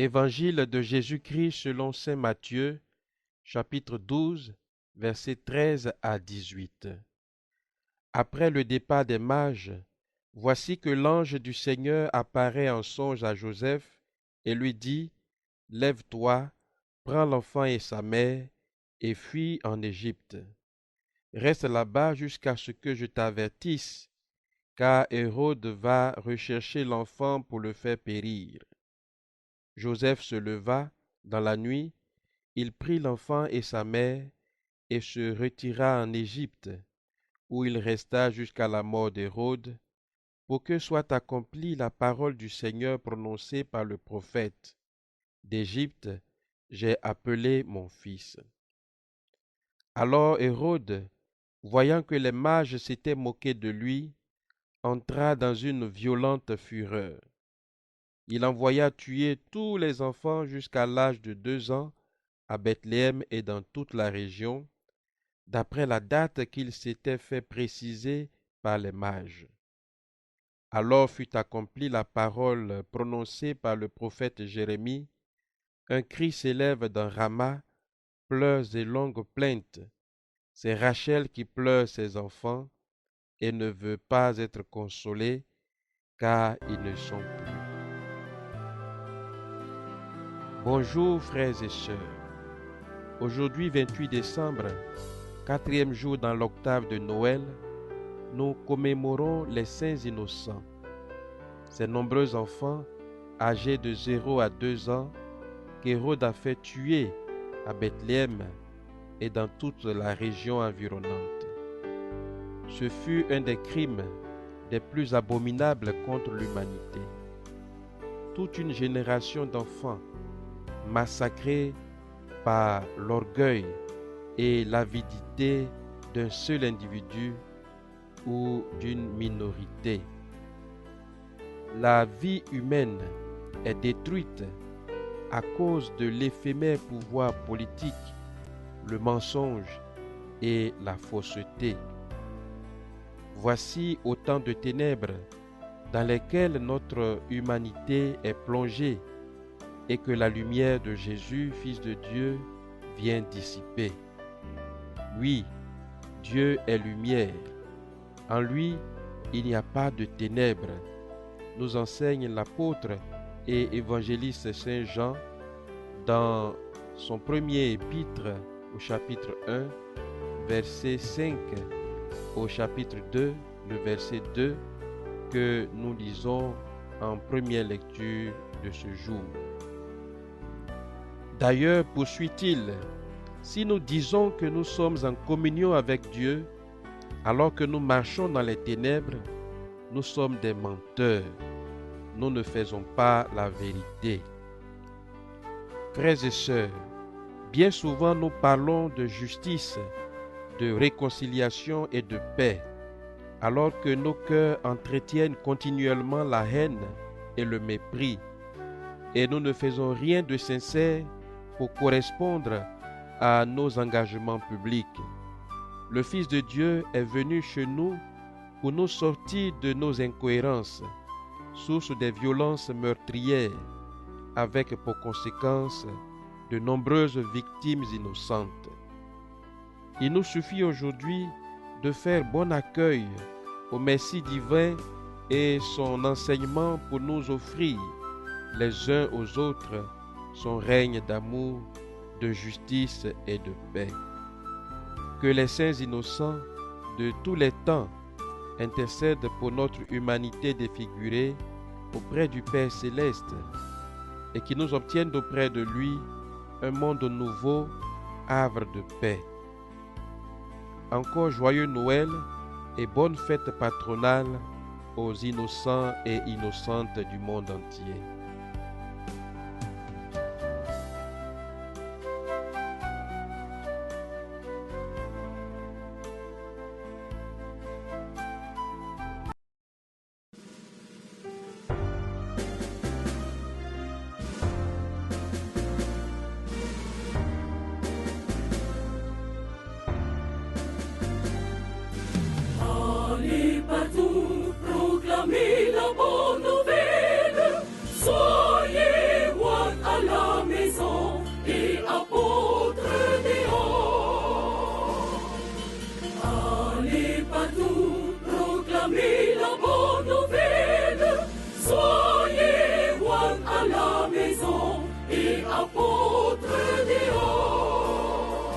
Évangile de Jésus-Christ selon saint Matthieu, chapitre 12, versets 13 à 18. Après le départ des mages, voici que l'ange du Seigneur apparaît en songe à Joseph et lui dit: Lève-toi, prends l'enfant et sa mère, et fuis en Égypte. Reste là-bas jusqu'à ce que je t'avertisse, car Hérode va rechercher l'enfant pour le faire périr. Joseph se leva dans la nuit, il prit l'enfant et sa mère et se retira en Égypte, où il resta jusqu'à la mort d'Hérode, pour que soit accomplie la parole du Seigneur prononcée par le prophète. D'Égypte, j'ai appelé mon fils. Alors Hérode, voyant que les mages s'étaient moqués de lui, entra dans une violente fureur. Il envoya tuer tous les enfants jusqu'à l'âge de 2 ans à Bethléem et dans toute la région, d'après la date qu'il s'était fait préciser par les mages. Alors fut accomplie la parole prononcée par le prophète Jérémie: un cri s'élève dans Rama, pleurs et longues plaintes. C'est Rachel qui pleure ses enfants et ne veut pas être consolée, car ils ne sont plus. Bonjour frères et sœurs. Aujourd'hui 28 décembre, 4e jour dans l'octave de Noël, nous commémorons les saints innocents. Ces nombreux enfants, âgés de 0 à 2 ans, qu'Hérode a fait tuer à Bethléem et dans toute la région environnante. Ce fut un des crimes des plus abominables contre l'humanité. Toute une génération d'enfants massacrés par l'orgueil et l'avidité d'un seul individu ou d'une minorité. La vie humaine est détruite à cause de l'éphémère pouvoir politique, le mensonge et la fausseté. Voici autant de ténèbres dans lesquelles notre humanité est plongée et que la lumière de Jésus, Fils de Dieu, vient dissiper. Oui, Dieu est lumière. En lui, il n'y a pas de ténèbres, nous enseigne l'apôtre et évangéliste Saint Jean dans son premier épître au chapitre 1, verset 5, au chapitre 2, le verset 2, que nous lisons en première lecture de ce jour. D'ailleurs, poursuit-il, si nous disons que nous sommes en communion avec Dieu, alors que nous marchons dans les ténèbres, nous sommes des menteurs. Nous ne faisons pas la vérité. Frères et sœurs, bien souvent nous parlons de justice, de réconciliation et de paix, alors que nos cœurs entretiennent continuellement la haine et le mépris, et nous ne faisons rien de sincère pour correspondre à nos engagements publics. Le Fils de Dieu est venu chez nous pour nous sortir de nos incohérences, source des violences meurtrières, avec pour conséquence de nombreuses victimes innocentes. Il nous suffit aujourd'hui de faire bon accueil au Messie divin et son enseignement pour nous offrir les uns aux autres son règne d'amour, de justice et de paix. Que les saints innocents de tous les temps intercèdent pour notre humanité défigurée auprès du Père céleste et qui nous obtiennent auprès de lui un monde nouveau, havre de paix. Encore joyeux Noël et bonne fête patronale aux innocents et innocentes du monde entier.